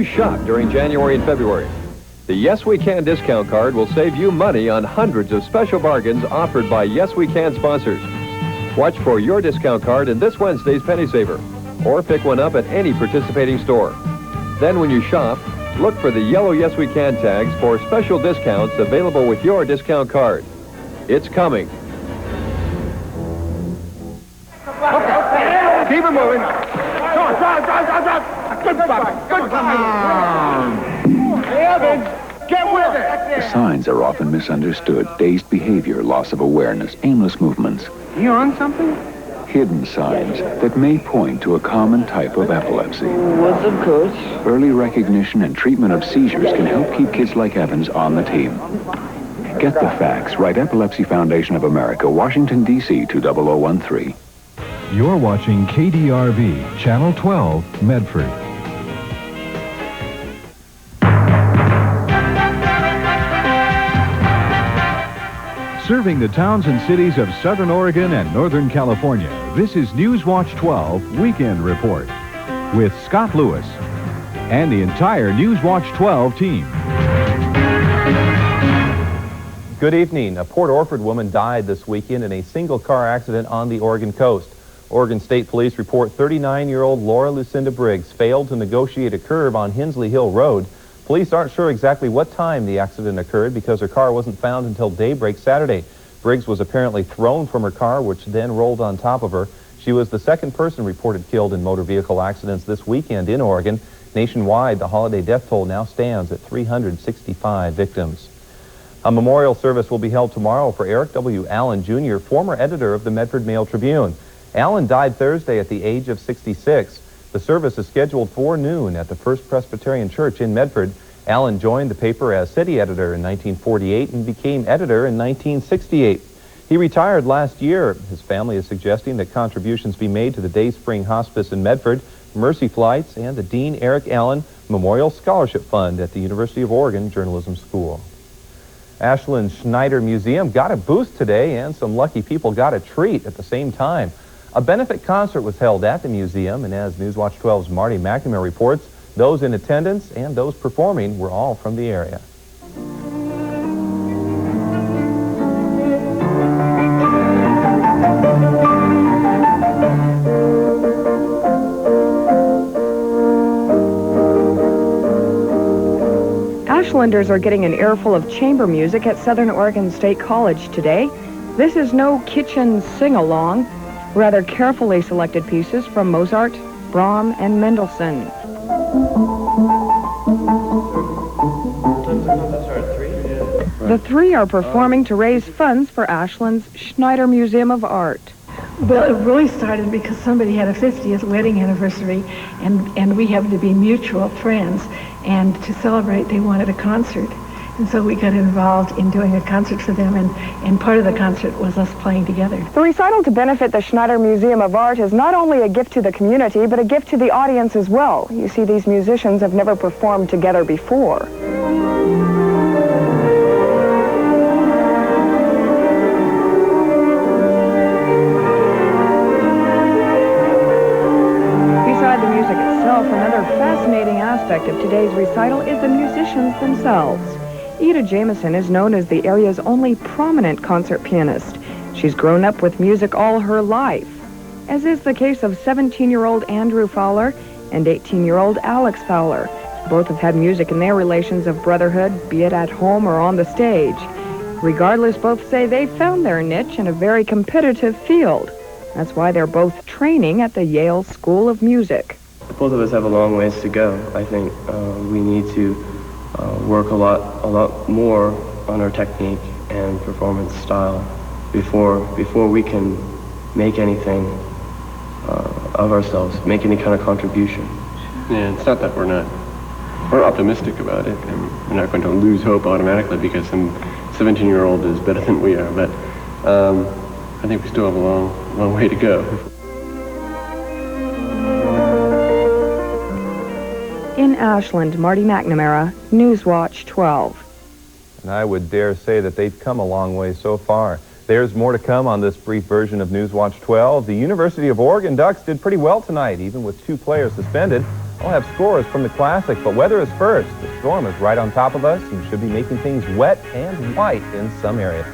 shop during January and February. The Yes We Can discount card will save you money on hundreds of special bargains offered by Yes We Can sponsors. Watch for your discount card in this Wednesday's Penny Saver, or pick one up at any participating store. Then when you shop, look for the yellow Yes We Can tags for special discounts available with your discount card. It's coming. Okay. Keep it moving. Come on, drive. Good job. Good job. Evan, get with it. The signs are often misunderstood. Dazed behavior, loss of awareness, aimless movements. You on something? Hidden signs that may point to a common type of epilepsy. What's up, Coach? Early recognition and treatment of seizures can help keep kids like Evans on the team. Get the facts. Write Epilepsy Foundation of America, Washington, D.C. 20013. You're watching KDRV, Channel 12, Medford. Serving the towns and cities of Southern Oregon and Northern California, this is Newswatch 12 Weekend Report with Scott Lewis and the entire Newswatch 12 team. Good evening. A Port Orford woman died this weekend in a single-car accident on the Oregon coast. Oregon State Police report 39-year-old Laura Lucinda Briggs failed to negotiate a curve on Hensley Hill Road. Police aren't sure exactly what time the accident occurred because her car wasn't found until daybreak Saturday. Briggs was apparently thrown from her car, which then rolled on top of her. She was the second person reported killed in motor vehicle accidents this weekend in Oregon. Nationwide, the holiday death toll now stands at 365 victims. A memorial service will be held tomorrow for Eric W. Allen, Jr., former editor of the Medford Mail Tribune. Allen died Thursday at the age of 66. The service is scheduled for noon at the First Presbyterian Church in Medford. Allen joined the paper as city editor in 1948 and became editor in 1968. He retired last year. His family is suggesting that contributions be made to the Day Spring Hospice in Medford, Mercy Flights, and the Dean Eric Allen Memorial Scholarship Fund at the University of Oregon Journalism School. Ashland Schneider Museum got a boost today, and some lucky people got a treat at the same time. A benefit concert was held at the museum, and as Newswatch 12's Marty McNamara reports, those in attendance and those performing were all from the area. Ashlanders are getting an earful of chamber music at Southern Oregon State College today. This is no kitchen sing-along, rather carefully selected pieces from Mozart, Brahms, and Mendelssohn. The three are performing to raise funds for Ashland's Schneider Museum of Art. Well, it really started because somebody had a 50th wedding anniversary, and we happened to be mutual friends, and to celebrate, they wanted a concert. And so we got involved in doing a concert for them, and part of the concert was us playing together. The recital to benefit the Schneider Museum of Art is not only a gift to the community, but a gift to the audience as well. You see, these musicians have never performed together before. Beside the music itself, another fascinating aspect of today's recital is the musicians themselves. Ida Jameson is known as the area's only prominent concert pianist. She's grown up with music all her life, as is the case of 17-year-old Andrew Fowler and 18-year-old Alex Fowler. Both have had music in their relations of brotherhood, be it at home or on the stage. Regardless, both say they found their niche in a very competitive field. That's why they're both training at the Yale School of Music. Both of us have a long ways to go. I think we need to work a lot more on our technique and performance style before we can make anything of ourselves, make any kind of contribution. Yeah, it's not that we're optimistic about it, and we're not going to lose hope automatically because some 17-year-old is better than we are, but I think we still have a long way to go. In Ashland, Marty McNamara, Newswatch 12. And I would dare say that they've come a long way so far. There's more to come on this brief version of Newswatch 12. The University of Oregon Ducks did pretty well tonight, even with 2 players suspended. We'll have scores from the Classic, but weather is first. The storm is right on top of us and should be making things wet and white in some areas.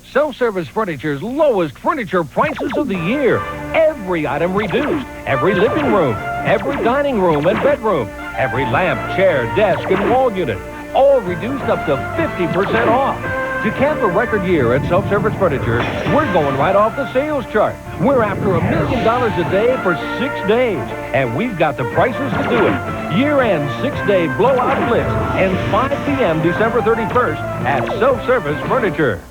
Self-Service Furniture's lowest furniture prices of the year. Every item reduced. Every living room, every dining room and bedroom, every lamp, chair, desk, and wall unit, all reduced up to 50% off. To cap a record year at Self-Service Furniture, we're going right off the sales chart. We're after $1 million a day for 6 days, and we've got the prices to do it. Year-end 6-day blowout blitz ends 5 p.m. December 31st at Self-Service Furniture.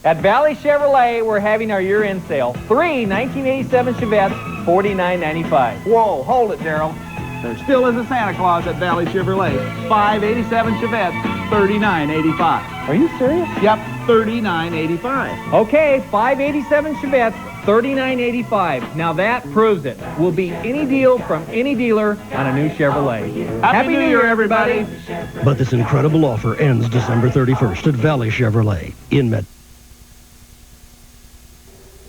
At Valley Chevrolet, we're having our year-end sale. 3 1987 Chevettes, $49.95. Whoa, hold it, Daryl. There still is a Santa Claus at Valley Chevrolet. 587 Chevettes, $39.85. Are you serious? Yep, $39.85. Okay, 587 Chevettes, $39.85. Now that proves it. We'll beat any deal from any dealer on a new Chevrolet. Happy New Year, everybody. But this incredible offer ends December 31st at Valley Chevrolet in Med.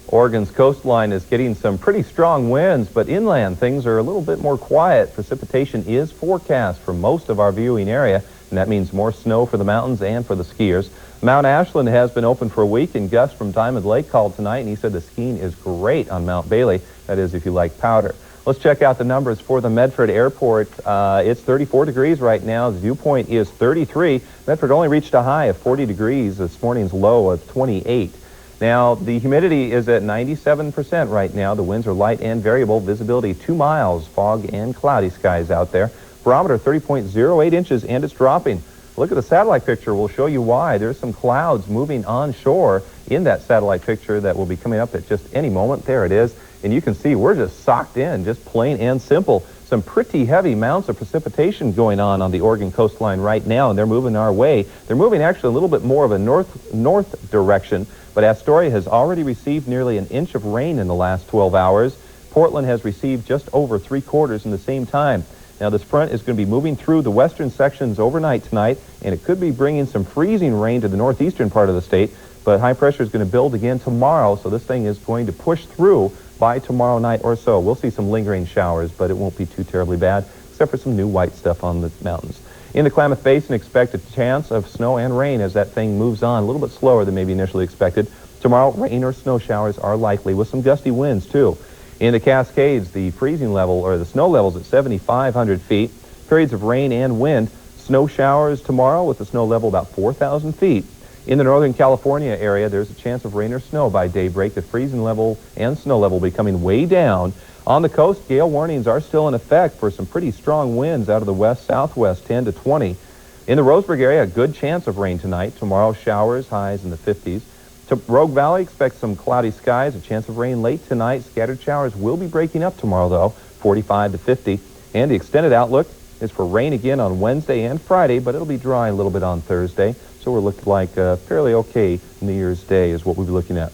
Oregon's coastline is getting some pretty strong winds, but inland things are a little bit more quiet. Precipitation is forecast for most of our viewing area, and that means more snow for the mountains and for the skiers. Mount Ashland has been open for a week, and Gus from Diamond Lake called tonight, and he said the skiing is great on Mount Bailey. That is, if you like powder. Let's check out the numbers for the Medford Airport. It's 34 degrees right now. The dew point is 33. Medford only reached a high of 40 degrees. This morning's low of 28. Now, the humidity is at 97% right now. The winds are light and variable. Visibility 2 miles. Fog and cloudy skies out there. Barometer 30.08 inches, and it's dropping. Look at the satellite picture. We'll show you why. There's some clouds moving onshore in that satellite picture that will be coming up at just any moment. There it is. And you can see we're just socked in, just plain and simple. Some pretty heavy amounts of precipitation going on the Oregon coastline right now, and they're moving our way. They're moving actually a little bit more of a north direction. But Astoria has already received nearly an inch of rain in the last 12 hours. Portland has received just over 3/4 in the same time. Now, this front is going to be moving through the western sections overnight tonight, and it could be bringing some freezing rain to the northeastern part of the state. But high pressure is going to build again tomorrow, so this thing is going to push through by tomorrow night or so. We'll see some lingering showers, but it won't be too terribly bad, except for some new white stuff on the mountains. In the Klamath Basin, expect a chance of snow and rain as that thing moves on a little bit slower than maybe initially expected. Tomorrow, rain or snow showers are likely, with some gusty winds, too. In the Cascades, the freezing level, or the snow level's at 7,500 feet. Periods of rain and wind. Snow showers tomorrow with the snow level about 4,000 feet. In the Northern California area, there's a chance of rain or snow by daybreak. The freezing level and snow level will be coming way down. On the coast, gale warnings are still in effect for some pretty strong winds out of the west-southwest, 10 to 20. In the Roseburg area, a good chance of rain tonight. Tomorrow, showers, highs in the 50s. To Rogue Valley, expect some cloudy skies, a chance of rain late tonight. Scattered showers will be breaking up tomorrow, though, 45 to 50. And the extended outlook is for rain again on Wednesday and Friday, but it'll be dry a little bit on Thursday. So we're looking like fairly okay New Year's Day is what we'll be looking at.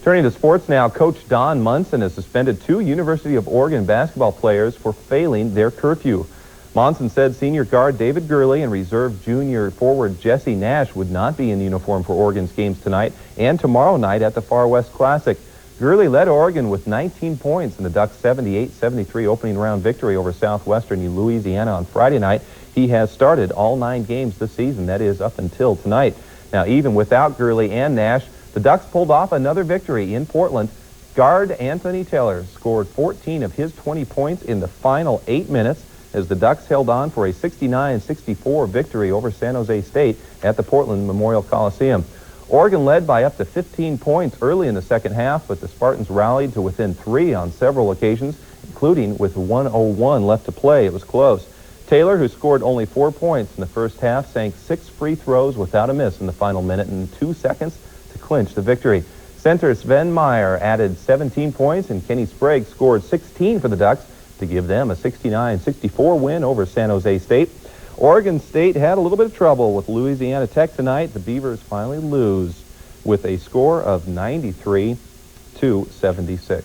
Turning to sports now, Coach Don Munson has suspended 2 University of Oregon basketball players for failing their curfew. Monson said senior guard David Gurley and reserve junior forward Jesse Nash would not be in uniform for Oregon's games tonight and tomorrow night at the Far West Classic. Gurley led Oregon with 19 points in the Ducks' 78-73 opening round victory over Southwestern Louisiana on Friday night. He has started all 9 games this season, that is up until tonight. Now, even without Gurley and Nash, the Ducks pulled off another victory in Portland. Guard Anthony Taylor scored 14 of his 20 points in the final 8 minutes as the Ducks held on for a 69-64 victory over San Jose State at the Portland Memorial Coliseum. Oregon led by up to 15 points early in the second half, but the Spartans rallied to within 3 on several occasions, including with 1:01 left to play. It was close. Taylor, who scored only 4 points in the first half, sank 6 free throws without a miss in the final minute and 2 seconds to clinch the victory. Center Sven Meyer added 17 points, and Kenny Sprague scored 16 for the Ducks to give them a 69-64 win over San Jose State. Oregon State had a little bit of trouble with Louisiana Tech tonight. The Beavers finally lose with a score of 93-76.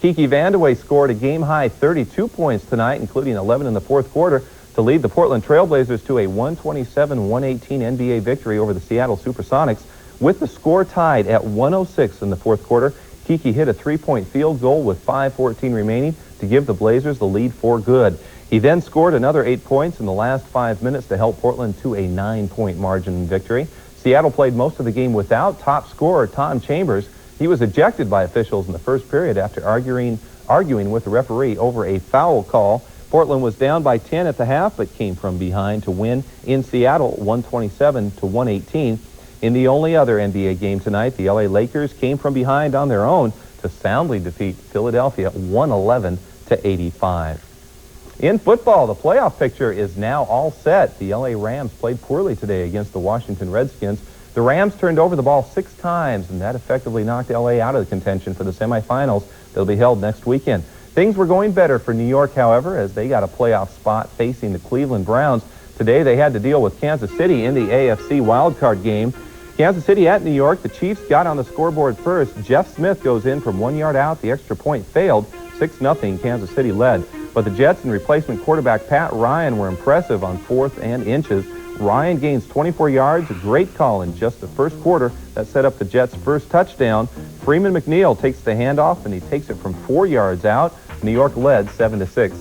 Kiki Vandeweghe scored a game-high 32 points tonight, including 11 in the fourth quarter, to lead the Portland Trailblazers to a 127-118 NBA victory over the Seattle Supersonics. With the score tied at 106 in the fourth quarter, Kiki hit a three-point field goal with 5:14 remaining to give the Blazers the lead for good. He then scored another 8 points in the last 5 minutes to help Portland to a 9-point margin victory. Seattle played most of the game without top scorer Tom Chambers. He was ejected by officials in the first period after arguing with the referee over a foul call. Portland was down by 10 at the half, but came from behind to win in Seattle 127-118. In the only other NBA game tonight, the LA Lakers came from behind on their own to soundly defeat Philadelphia 111-85. In football, the playoff picture is now all set. The LA Rams played poorly today against the Washington Redskins. The Rams turned over the ball 6 times, and that effectively knocked LA out of the contention for the semifinals that'll be held next weekend. Things were going better for New York, however, as they got a playoff spot facing the Cleveland Browns. Today, they had to deal with Kansas City in the AFC wildcard game. Kansas City at New York, the Chiefs got on the scoreboard first. Jeff Smith goes in from 1 yard out. The extra point failed. 6-0, Kansas City led. But the Jets and replacement quarterback Pat Ryan were impressive on 4th and inches. Ryan gains 24 yards, a great call in just the first quarter that set up the Jets' first touchdown. Freeman McNeil takes the handoff, and he takes it from 4 yards out. New York led 7-6.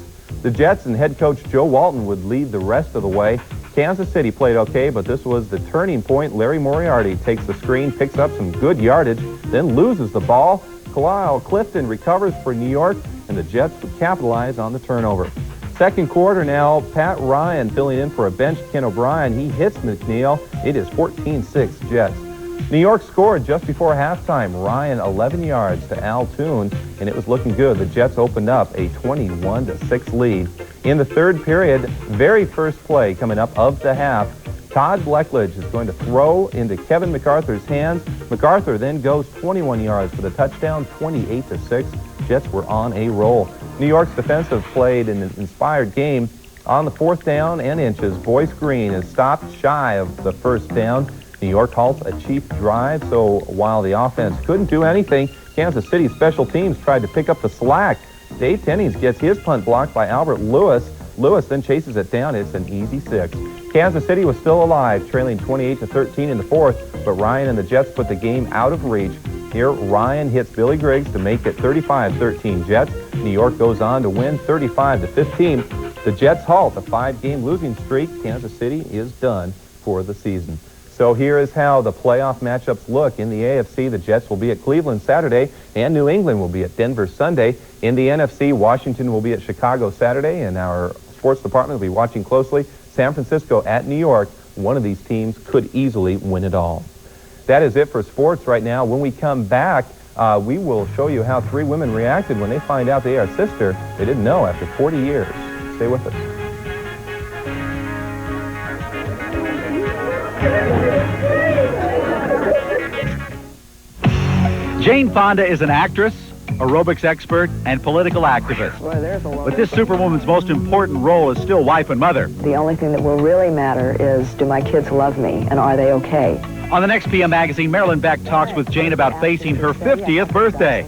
The Jets and head coach Joe Walton would lead the rest of the way. Kansas City played okay, but this was the turning point. Larry Moriarty takes the screen, picks up some good yardage, then loses the ball. Kyle Clifton recovers for New York, and the Jets would capitalize on the turnover. Second quarter now, Pat Ryan filling in for a benched Ken O'Brien. He hits McNeil. It is 14-6 Jets. New York scored just before halftime. Ryan 11 yards to Al Toon, and it was looking good. The Jets opened up a 21-6 lead. In the third period, very first play coming up of the half, Todd Blackledge is going to throw into Kevin MacArthur's hands. MacArthur then goes 21 yards for the touchdown, 28-6. Jets were on a roll. New York's defensive played an inspired game. On the 4th down and inches, Boyce Green is stopped shy of the first down. New York halts a cheap drive, so while the offense couldn't do anything, Kansas City special teams tried to pick up the slack. Dave Tennings gets his punt blocked by Albert Lewis. Lewis then chases it down. It's an easy 6. Kansas City was still alive, trailing 28-13 in the fourth, but Ryan and the Jets put the game out of reach. Here, Ryan hits Billy Griggs to make it 35-13 Jets. New York goes on to win 35-15. The Jets halt a 5-game losing streak. Kansas City is done for the season. So here is how the playoff matchups look. In the AFC, the Jets will be at Cleveland Saturday, and New England will be at Denver Sunday. In the NFC, Washington will be at Chicago Saturday, and our sports department will be watching closely. San Francisco at New York. One of these teams could easily win it all. That is it for sports right now. When we come back, we will show you how 3 women reacted when they find out they are a sister they didn't know after 40 years. Stay with us. Jane Fonda is an actress, aerobics expert, and political activist. But this superwoman's most important role is still wife and mother. The only thing that will really matter is, do my kids love me, and are they okay? On the next PM magazine, Marilyn Beck talks with Jane about facing her 50th birthday.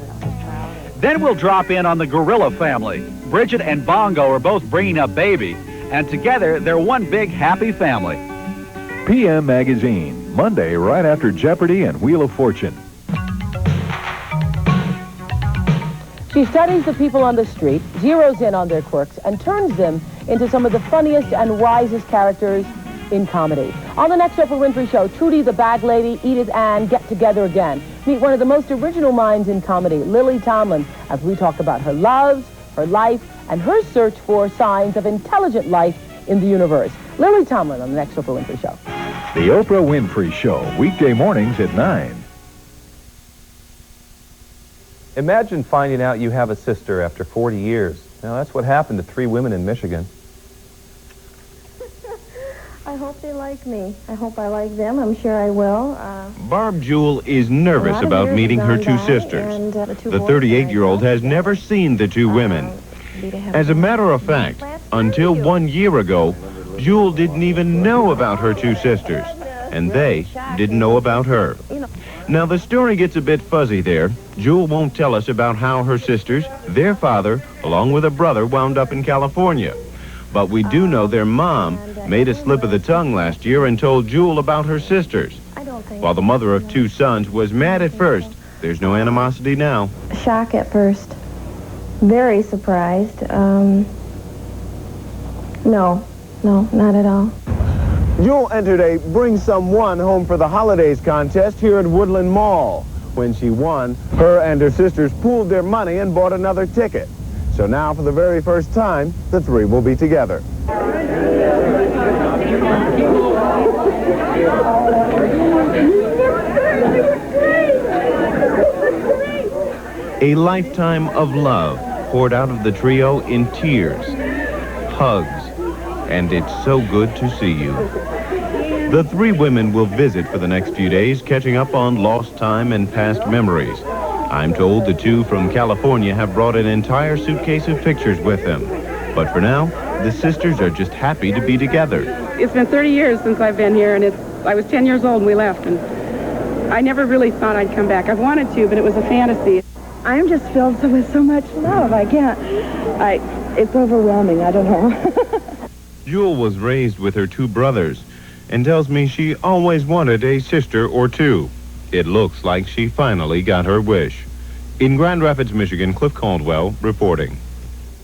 Then we'll drop in on the Gorilla family. Bridget and Bongo are both bringing up baby, and together they're one big happy family. PM Magazine, Monday right after Jeopardy and Wheel of Fortune. She studies the people on the street, zeroes in on their quirks, and turns them into some of the funniest and wisest characters in comedy. On the next Oprah Winfrey Show, Trudy the Bag Lady, Edith Ann get together again. Meet one of the most original minds in comedy, Lily Tomlin, as we talk about her loves, her life, and her search for signs of intelligent life in the universe. Lily Tomlin on the next Oprah Winfrey Show. The Oprah Winfrey Show, weekday mornings at 9. Imagine finding out you have a sister after 40 years. Now, that's what happened to 3 women in Michigan. I hope they like me. I hope I like them. I'm sure I will. Barb Jewell is nervous about meeting her 2 sisters. The 38-year-old has never seen the 2 women. As a matter of fact, until 1 year ago, Jewell didn't even know about her 2 sisters, and they didn't know about her. Now, the story gets a bit fuzzy there. Jewell won't tell us about how her sisters, their father, along with a brother, wound up in California. But we do know their mom made a slip of the tongue last year and told Jewell about her sisters. While the mother of 2 sons was mad at first, there's no animosity now. Shock at first. Very surprised. No, not at all. Jewel entered a Bring Someone Home for the Holidays contest here at Woodland Mall. When she won, her and her sisters pooled their money and bought another ticket. So now, for the very first time, the 3 will be together. A lifetime of love poured out of the trio in tears, hugs, and it's so good to see you. The 3 women will visit for the next few days, catching up on lost time and past memories. I'm told the 2 from California have brought an entire suitcase of pictures with them. But for now, the sisters are just happy to be together. It's been 30 years since I've been here, and I was 10 years old when we left, and I never really thought I'd come back. I've wanted to, but it was a fantasy. I'm just filled with so much love. It's overwhelming. I don't know. Jewel was raised with her 2 brothers and tells me she always wanted a sister or 2. It looks like she finally got her wish. In Grand Rapids, Michigan, Cliff Caldwell reporting.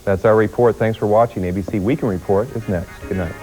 That's our report. Thanks for watching. ABC Weekend Report is next. Good night.